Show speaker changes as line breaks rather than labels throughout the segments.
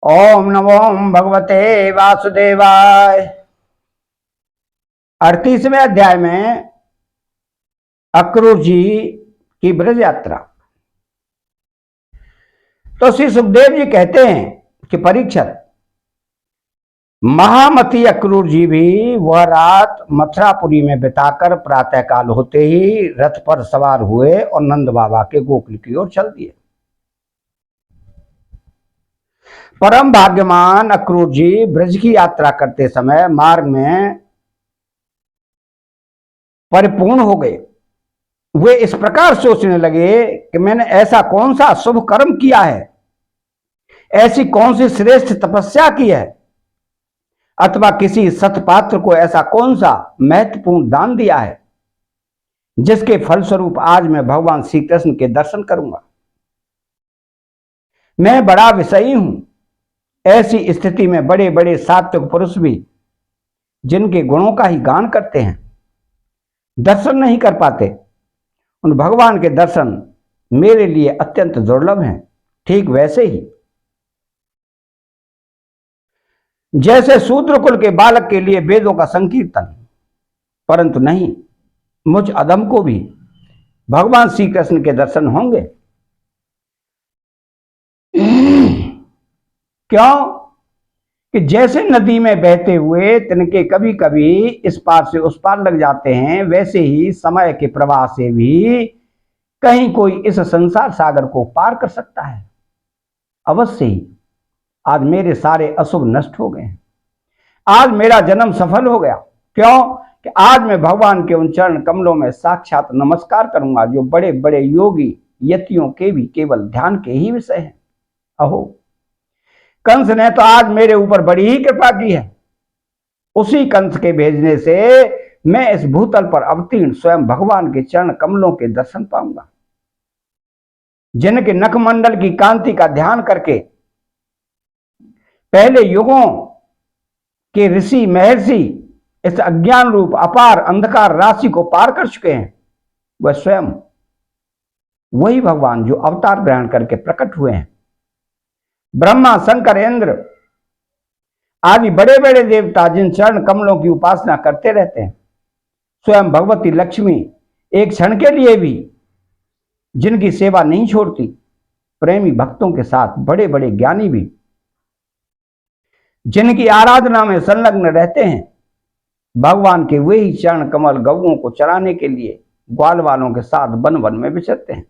ओम नमो भगवते वासुदेवाय। 38वें अध्याय में अक्रूर जी की ब्रज यात्रा। तो श्री सुखदेव जी कहते हैं कि परीक्षित, महामती अक्रूर जी भी वह रात मथुरापुरी में बिताकर प्रातःकाल होते ही रथ पर सवार हुए और नंद बाबा के गोकुल की ओर चल दिए। परम भाग्यमान अक्रूर जी ब्रज की यात्रा करते समय मार्ग में परिपूर्ण हो गए। वे इस प्रकार सोचने लगे कि मैंने ऐसा कौन सा शुभ कर्म किया है, ऐसी कौन सी श्रेष्ठ तपस्या की है, अथवा किसी सतपात्र को ऐसा कौन सा महत्वपूर्ण दान दिया है जिसके फलस्वरूप आज मैं भगवान श्री कृष्ण के दर्शन करूंगा। मैं बड़ा विषयी हूं। ऐसी स्थिति में बड़े बड़े सात्विक पुरुष भी जिनके गुणों का ही गान करते हैं, दर्शन नहीं कर पाते। उन भगवान के दर्शन मेरे लिए अत्यंत दुर्लभ हैं। ठीक वैसे ही जैसे शूद्र कुल के बालक के लिए वेदों का संकीर्तन, परंतु नहीं, मुझ अधम को भी भगवान श्री कृष्ण के दर्शन होंगे। क्यों कि जैसे नदी में बहते हुए तिनके कभी कभी इस पार से उस पार लग जाते हैं, वैसे ही समय के प्रवाह से भी कहीं कोई इस संसार सागर को पार कर सकता है। अवश्य ही आज मेरे सारे अशुभ नष्ट हो गए हैं। आज मेरा जन्म सफल हो गया। क्यों कि आज मैं भगवान के उन चरण कमलों में साक्षात नमस्कार करूंगा जो बड़े बड़े योगी यतियों के भी केवल ध्यान के ही विषय हैं। अहो, कंस ने तो आज मेरे ऊपर बड़ी ही कृपा की है। उसी कंस के भेजने से मैं इस भूतल पर अवतीर्ण स्वयं भगवान के चरण कमलों के दर्शन पाऊंगा, जिनके नखमंडल की कांति का ध्यान करके पहले युगों के ऋषि महर्षि इस अज्ञान रूप अपार अंधकार राशि को पार कर चुके हैं। वह स्वयं वही भगवान जो अवतार ग्रहण करके प्रकट हुए हैं। ब्रह्मा, शंकर, इंद्र आदि बड़े बड़े देवता जिन चरण कमलों की उपासना करते रहते हैं, स्वयं भगवती लक्ष्मी एक क्षण के लिए भी जिनकी सेवा नहीं छोड़ती, प्रेमी भक्तों के साथ बड़े बड़े ज्ञानी भी जिनकी आराधना में संलग्न रहते हैं, भगवान के वही चरण कमल गौओं को चराने के लिए ग्वाल वालों के साथ वन वन में विचरते हैं।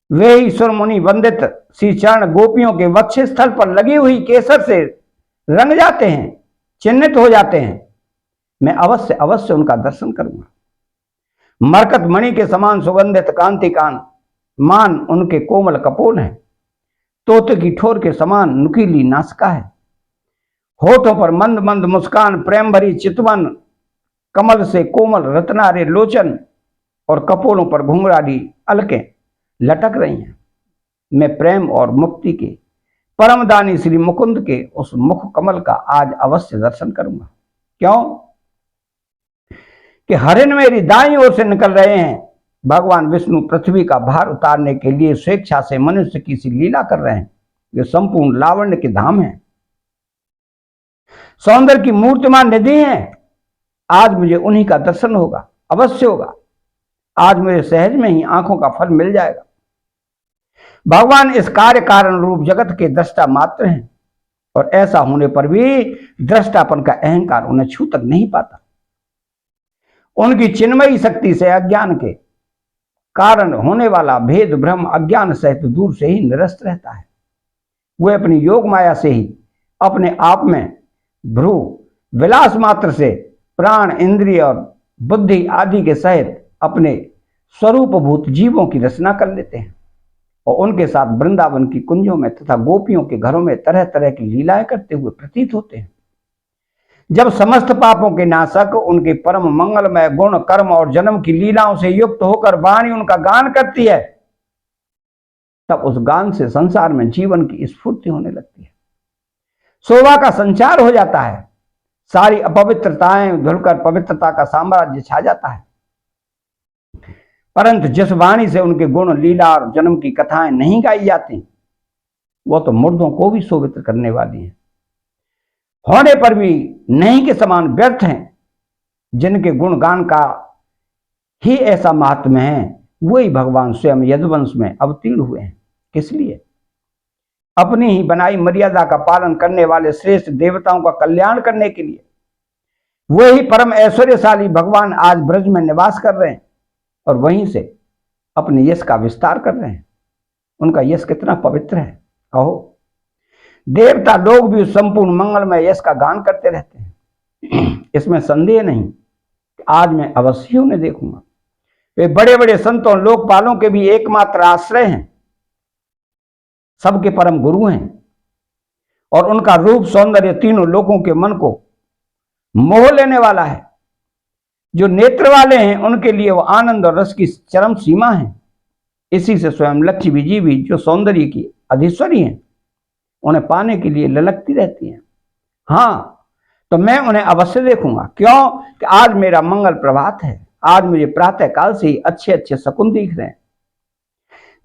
वे ही सुरमुनि वंदित श्री चरण गोपियों के वक्ष स्थल पर लगी हुई केसर से रंग जाते हैं, चिन्हित हो जाते हैं। मैं अवश्य अवश्य उनका दर्शन करूंगा। मरकत मणि के समान सुगंधित कांतिकान मान उनके कोमल कपोल हैं। तोते की ठोर के समान नुकीली नासिका है। होठों पर मंद मंद मुस्कान, प्रेम भरी चितवन, कमल से कोमल रत्नारे लोचन और कपोलों पर घुंघराली अलकें लटक रही हैं। मैं प्रेम और मुक्ति के परमदानी श्री मुकुंद के उस मुख कमल का आज अवश्य दर्शन करूंगा। क्यों कि हरिण मेरी दाईं ओर से निकल रहे हैं। भगवान विष्णु पृथ्वी का भार उतारने के लिए स्वेच्छा से मनुष्य की सी लीला कर रहे हैं। ये संपूर्ण लावण्य के धाम है, सौंदर्य की मूर्तिमान निधि है। आज मुझे उन्हीं का दर्शन होगा, अवश्य होगा। आज मुझे सहज में ही आंखों का फल मिल जाएगा। भगवान इस कार्य कारण रूप जगत के दृष्टा मात्र हैं, और ऐसा होने पर भी दृष्टापन का अहंकार उन्हें छू तक नहीं पाता। उनकी चिन्मयी शक्ति से अज्ञान के कारण होने वाला भेद भ्रम अज्ञान सहित दूर से ही निरस्त रहता है। वे अपनी योग माया से ही अपने आप में भ्रू विलास मात्र से प्राण, इंद्रिय और बुद्धि आदि के सहित अपने स्वरूपभूत जीवों की रचना कर लेते हैं और उनके साथ वृंदावन की कुंजों में तथा गोपियों के घरों में तरह तरह की लीलाएं करते हुए प्रतीत होते हैं। जब समस्त पापों के नाशक उनके परम मंगलमय गुण, कर्म और जन्म की लीलाओं से युक्त होकर वाणी उनका गान करती है, तब उस गान से संसार में जीवन की स्फूर्ति होने लगती है। शोभा का संचार हो जाता है। सारी अपवित्रताएं धुलकर पवित्रता का साम्राज्य छा जाता है। परंतु जिस वाणी से उनके गुण, लीला और जन्म की कथाएं नहीं गाई जाती, वो तो मुर्दों को भी सुवित्र करने वाली हैं, होने पर भी नहीं के समान व्यर्थ हैं। जिनके गुणगान का ही ऐसा महात्म्य है, वही भगवान स्वयं यदुवंश में अवतीर्ण हुए हैं। किस लिए? अपनी ही बनाई मर्यादा का पालन करने वाले श्रेष्ठ देवताओं का कल्याण करने के लिए। वही परम ऐश्वर्यशाली भगवान आज ब्रज में निवास कर रहे हैं और वहीं से अपने यश का विस्तार कर रहे हैं। उनका यश कितना पवित्र है। कहो, देवता लोग भी संपूर्ण मंगलमय यश का गान करते रहते हैं। इसमें संदेह नहीं, आज मैं अवश्य उन्हें देखूंगा। वे बड़े बड़े संतों लोकपालों के भी एकमात्र आश्रय हैं, सबके परम गुरु हैं, और उनका रूप सौंदर्य तीनों लोगों के मन को मोह लेने वाला है। जो नेत्र वाले हैं उनके लिए वो आनंद और रस की चरम सीमा है। इसी से स्वयं लक्ष्मी जी भी, जो सौंदर्य की अधीश्वरी हैं, उन्हें पाने के लिए ललकती रहती हैं। हाँ, तो मैं उन्हें अवश्य देखूंगा। क्यों? कि आज मेरा मंगल प्रभात है। आज मुझे प्रातः काल से ही अच्छे अच्छे शकुन दिख रहे हैं।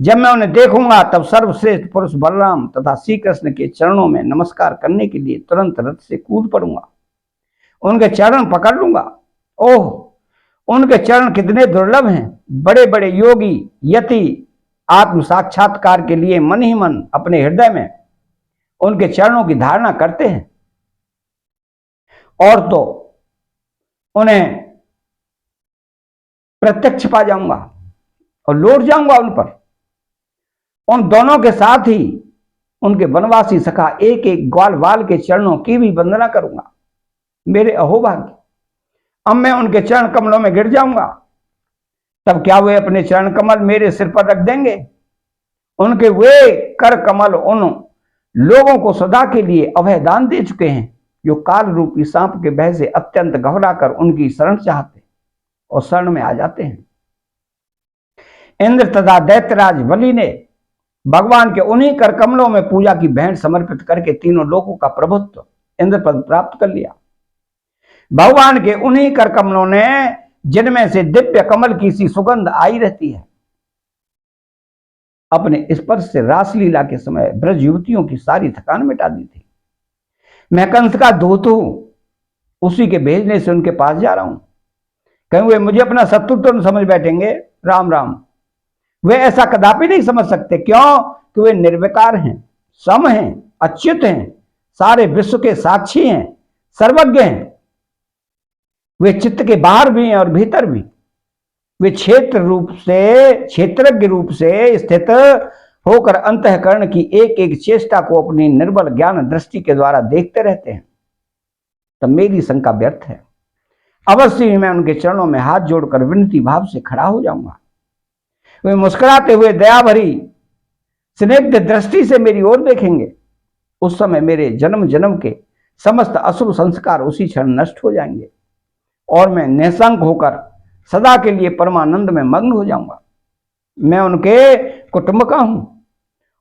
जब मैं उन्हें देखूंगा तब सर्वश्रेष्ठ पुरुष बलराम तथा श्री कृष्ण के चरणों में नमस्कार करने के लिए तुरंत रथ से कूद पड़ूंगा, उनके चरण पकड़ लूंगा। ओह, उनके चरण कितने दुर्लभ हैं। बड़े बड़े योगी यति आत्म साक्षात्कार के लिए मन ही मन अपने हृदय में उनके चरणों की धारणा करते हैं, और तो उन्हें प्रत्यक्ष पा जाऊंगा और लौट जाऊंगा उन पर। उन दोनों के साथ ही उनके वनवासी सखा एक एक ग्वाल वाल के चरणों की भी वंदना करूंगा। मेरे अहोभाग्य, अब मैं उनके चरण कमलों में गिर जाऊंगा, तब क्या वे अपने चरण कमल मेरे सिर पर रख देंगे? उनके वे कर कमल उन लोगों को सदा के लिए अभय दान दे चुके हैं, जो काल रूपी सांप के भय से अत्यंत घबरा कर उनकी शरण चाहते और शरण में आ जाते हैं। इंद्र तथा दैत्यराज बलि ने भगवान के उन्हीं कर कमलों में पूजा की भेंट समर्पित करके तीनों लोगों का प्रभुत्व इंद्र पद प्राप्त कर लिया। भगवान के उन्हीं कर कमलों ने, जिनमें से दिव्य कमल की सी सुगंध आई रहती है, अपने स्पर्श से रासलीला के समय ब्रज युवतियों की सारी थकान मिटा दी थी। मैं कंस का दूत हूं, उसी के भेजने से उनके पास जा रहा हूं। कहीं वे मुझे अपना शत्रु तो न समझ बैठेंगे? राम राम, वे ऐसा कदापि नहीं समझ सकते। क्यों? कि वे निर्विकार हैं, सम हैं, अच्युत हैं, सारे विश्व के साक्षी हैं, सर्वज्ञ हैं। वे चित्त के बाहर भी हैं और भीतर भी। वे क्षेत्रज्ञ रूप से स्थित होकर अंतःकरण की एक एक चेष्टा को अपनी निर्बल ज्ञान दृष्टि के द्वारा देखते रहते हैं। तब मेरी शंका व्यर्थ है। अवश्य ही मैं उनके चरणों में हाथ जोड़कर विनती भाव से खड़ा हो जाऊंगा। वे मुस्कुराते हुए दया भरी स्निग्ध दृष्टि से मेरी ओर देखेंगे। उस समय मेरे जन्म जन्म के समस्त अशुभ संस्कार उसी क्षण नष्ट हो जाएंगे और मैं निशंक होकर सदा के लिए परमानंद में मग्न हो जाऊंगा। मैं उनके कुटुंब का हूं,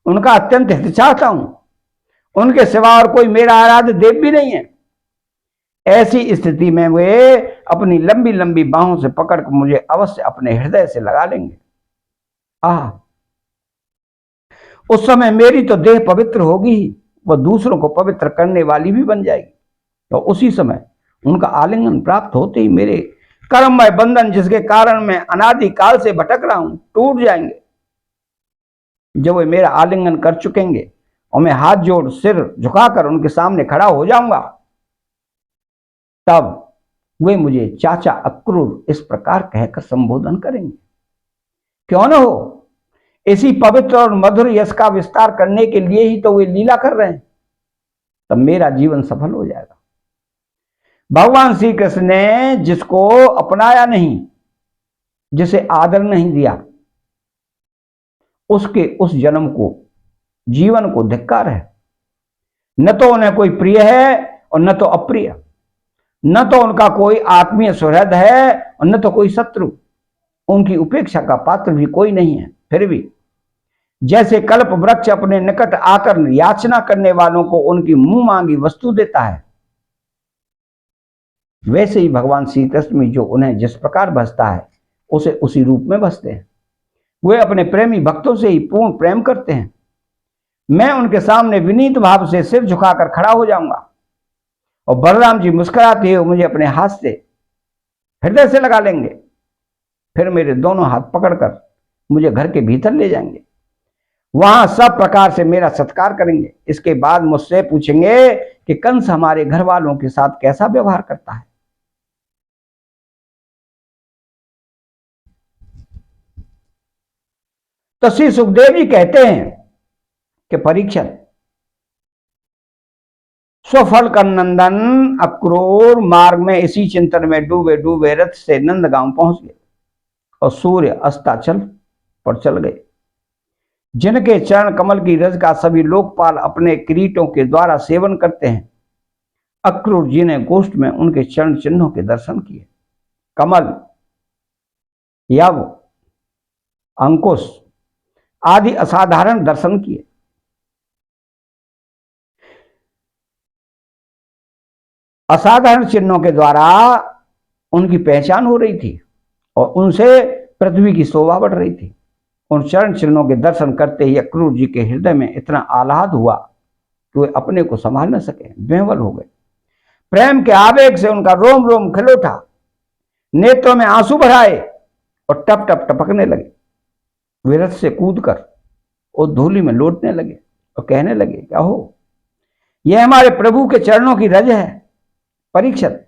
उनका अत्यंत हित चाहता हूं। उनके सिवा और कोई मेरा आराध्य देव भी नहीं है। ऐसी स्थिति में वे अपनी लंबी लंबी बाहों से पकड़कर मुझे अवश्य अपने हृदय से लगा लेंगे। आह, उस समय मेरी तो देह पवित्र होगी ही, वह दूसरों को पवित्र करने वाली भी बन जाएगी। तो उसी समय उनका आलिंगन प्राप्त होते ही मेरे कर्ममय बंधन, जिसके कारण मैं अनादि काल से भटक रहा हूं, टूट जाएंगे। जब वे मेरा आलिंगन कर चुकेंगे और मैं हाथ जोड़ सिर झुकाकर उनके सामने खड़ा हो जाऊंगा, तब वे मुझे चाचा अक्रूर इस प्रकार कहकर संबोधन करेंगे। क्यों न हो, इसी पवित्र और मधुर यश का विस्तार करने के लिए ही तो वे लीला कर रहे हैं। तब मेरा जीवन सफल हो जाएगा। भगवान श्री कृष्ण ने जिसको अपनाया नहीं, जिसे आदर नहीं दिया, उसके उस जन्म को, जीवन को धिक्कार है। न तो उन्हें कोई प्रिय है और न तो अप्रिय, न तो उनका कोई आत्मीय सुहृद है और न तो कोई शत्रु। उनकी उपेक्षा का पात्र भी कोई नहीं है। फिर भी जैसे कल्प वृक्ष अपने निकट आकर याचना करने वालों को उनकी मुंह मांगी वस्तु देता है, वैसे ही भगवान श्री कृष्ण भी जो उन्हें जिस प्रकार भजता है, उसे उसी रूप में भजते हैं। वे अपने प्रेमी भक्तों से ही पूर्ण प्रेम करते हैं। मैं उनके सामने विनीत भाव से सिर झुकाकर खड़ा हो जाऊंगा और बलराम जी मुस्कुराते हुए मुझे अपने हाथ से हृदय से लगा लेंगे। फिर मेरे दोनों हाथ पकड़कर मुझे घर के भीतर ले जाएंगे। वहां सब प्रकार से मेरा सत्कार करेंगे। इसके बाद मुझसे पूछेंगे कि कंस हमारे घर वालों के साथ कैसा व्यवहार करता है। तो श्री सुखदेव जी कहते हैं कि परीक्षित, स्वफल का नंदन अक्रूर मार्ग में इसी चिंतन में डूबे डूबे रथ से नंदगांव पहुंच गए और सूर्य अस्ताचल पर चल गए। जिनके चरण कमल की रज का सभी लोकपाल अपने किरीटों के द्वारा सेवन करते हैं, अक्रूर जी ने गोष्ठ में उनके चरण चिन्हों के दर्शन किए। कमल, यव, अंकुश आदि असाधारण दर्शन किए। असाधारण चिन्हों के द्वारा उनकी पहचान हो रही थी और उनसे पृथ्वी की शोभा बढ़ रही थी। उन चरण चिन्हों के दर्शन करते ही अक्रूर जी के हृदय में इतना आह्लाद हुआ कि वे अपने को संभाल न सके, बेवल हो गए। प्रेम के आवेग से उनका रोम रोम खिल उठा, नेत्रों में आंसू भराए और टप टप टपकने लगे। वे रथ से कूदकर और धूलि में लौटने लगे और कहने लगे, क्या हो, यह हमारे प्रभु के चरणों की रज है। परीक्षित,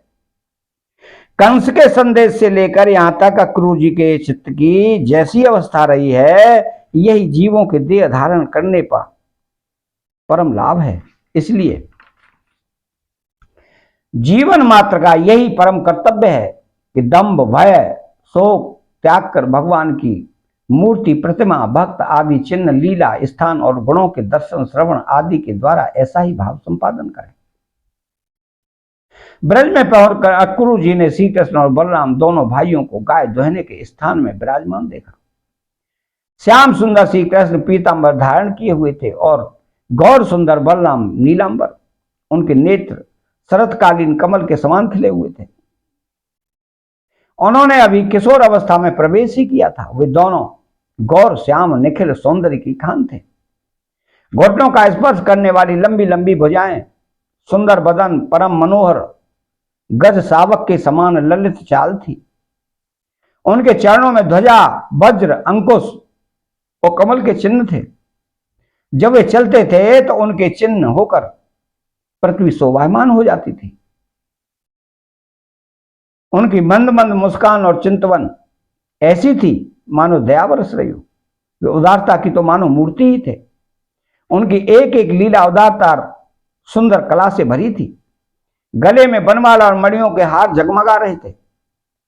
कंस के संदेश से लेकर यहां तक अक्रूर जी के चित्त की जैसी अवस्था रही है, यही जीवों के देह धारण करने पर परम लाभ है। इसलिए जीवन मात्र का यही परम कर्तव्य है कि दंभ, भय, शोक त्याग कर भगवान की मूर्ति, प्रतिमा, भक्त आदि चिन्ह, लीला, स्थान और गुणों के दर्शन, श्रवण आदि के द्वारा ऐसा ही भाव संपादन करें। ब्रज में पहुंचकर अक्रूर जी ने श्री कृष्ण और बलराम दोनों भाइयों को गाय दोहने के स्थान में विराजमान देखा। श्याम सुंदर श्री कृष्ण पीतांबर धारण किए हुए थे और गौर सुंदर बलराम नीलांबर। उनके नेत्र शरतकालीन कमल के समान खिले हुए थे। उन्होंने अभी किशोर अवस्था में प्रवेश ही किया था। वे दोनों गौर श्याम निखिल सौंदर्य की खान थे। घुटनों का स्पर्श करने वाली लंबी लंबी भुजाएं, सुंदर बदन, परम मनोहर गज शावक के समान ललित चाल थी। उनके चरणों में ध्वजा, वज्र, अंकुश और कमल के चिन्ह थे। जब वे चलते थे तो उनके चिन्ह होकर पृथ्वी शोभायमान हो जाती थी। उनकी मंद मंद मुस्कान और चिंतवन ऐसी थी मानो दया बरस रही हो। वे उदारता की तो मानो मूर्ति ही थे। उनकी एक एक लीला उदारता सुंदर कला से भरी थी। गले में बनमाला और मणियों के हार जगमगा रहे थे।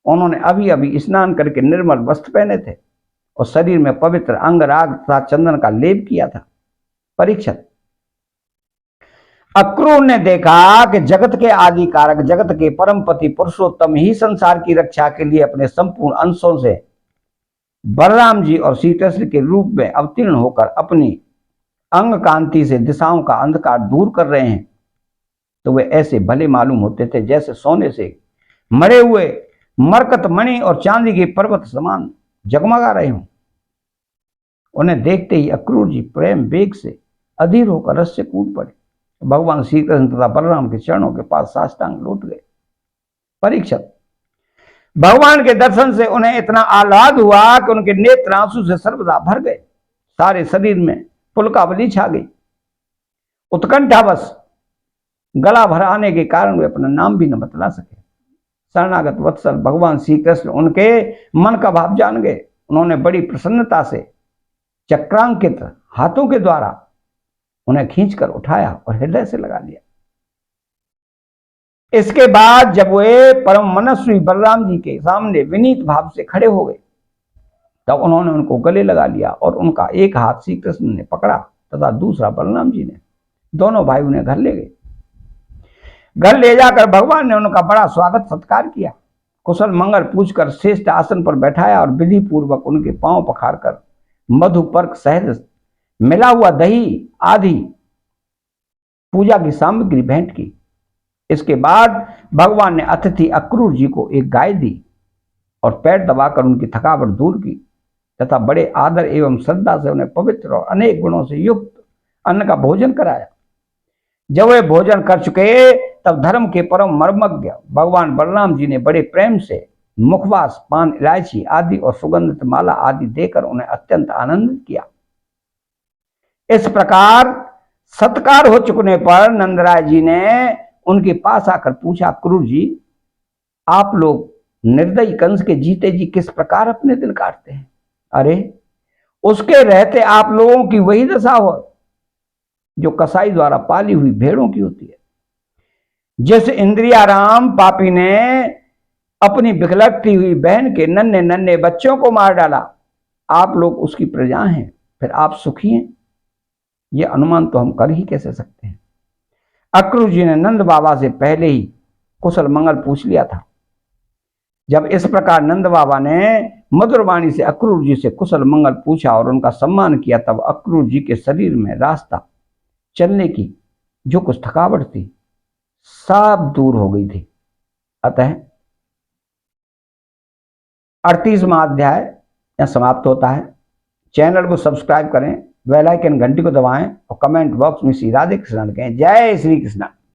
उन्होंने अभी अभी स्नान करके निर्मल वस्त्र पहने थे और शरीर में पवित्र अंगराग तथा चंदन का लेप किया था। परीक्षित, अक्रूर ने देखा कि जगत के आदि कारक, जगत के परमपति पुरुषोत्तम ही संसार की रक्षा के लिए अपने संपूर्ण अंशों से बलराम जी और श्री कृष्ण के रूप में अवतीर्ण होकर अपनी अंग कांति से दिशाओं का अंधकार दूर कर रहे हैं। तो वे ऐसे भले मालूम होते थे जैसे सोने से मरे हुए मरकत मणि और चांदी के पर्वत समान जगमगा रहे हों। उन्हें देखते ही अक्रूर जी प्रेम वेग से अधीर होकर रथ से कूद पड़े। भगवान श्री कृष्ण तथा बलराम के चरणों के पास साष्टांग लौट गए। परीक्षित, भगवान के दर्शन से उन्हें इतना आह्लाद हुआ कि उनके नेत्र आंसू से सर्वदा भर गए। सारे शरीर में पुलकावली छा गई। उत्कंठावश गला भर आने के कारण वे अपना नाम भी न बतला सके। शरणागत वत्सल भगवान श्री कृष्ण उनके मन का भाव जान गए। उन्होंने बड़ी प्रसन्नता से चक्रांकित हाथों के द्वारा उन्हें खींचकर उठाया और हृदय से लगा लिया। इसके बाद जब वे परम मनस्वी बलराम जी के सामने विनीत भाव से खड़े हो गए, तब उन्होंने उनको गले लगा लिया और उनका एक हाथ श्री कृष्ण ने पकड़ा तथा दूसरा बलराम जी ने। दोनों भाई उन्हें घर ले गए। घर ले जाकर भगवान ने उनका बड़ा स्वागत सत्कार किया। कुशल मंगल पूछकर श्रेष्ठ आसन पर बैठाया और विधि पूर्वक उनके पांव पखारकर मधुपर्क सहित मिला हुआ दही आदि पूजा की सामग्री भेंट की। इसके बाद भगवान ने अतिथि अक्रूर जी को एक गाय दी और पैर दबाकर उनकी थकावट दूर की तथा बड़े आदर एवं श्रद्धा से उन्हें पवित्र और अनेक गुणों से युक्त अन्न का भोजन कराया। जब वे भोजन कर चुके तब धर्म के परम मर्मज्ञ भगवान बलराम जी ने बड़े प्रेम से मुखवास, पान, इलायची आदि और सुगंधित माला आदि देकर उन्हें अत्यंत आनंदित किया। इस प्रकार सत्कार हो चुकने पर नंदराय जी ने उनके पास आकर पूछा, क्रूर जी, आप लोग निर्दयी कंस के जीते जी किस प्रकार अपने दिन काटते हैं? अरे, उसके रहते आप लोगों की वही दशा हो जो कसाई द्वारा पाली हुई भेड़ों की होती है। जिस इंद्रियाराम पापी ने अपनी बिखलती हुई बहन के नन्हे नन्हे बच्चों को मार डाला, आप लोग उसकी प्रजा हैं, फिर आप सुखी हैं? यह अनुमान तो हम कर ही कैसे सकते हैं। अक्रूर जी ने नंद बाबा से पहले ही कुशल मंगल पूछ लिया था। जब इस प्रकार नंद बाबा ने मधुर वाणी से अक्रूर जी से कुशल मंगल पूछा और उनका सम्मान किया, तब अक्रूर जी के शरीर में रास्ता चलने की जो कुछ थकावट थी सब दूर हो गई थी। अतः 38वां अध्याय यहां समाप्त होता है। चैनल को सब्सक्राइब करें, बेल आइकन घंटी को दबाएं और कमेंट बॉक्स में श्री राधे कृष्ण लिखें। जय श्री कृष्ण।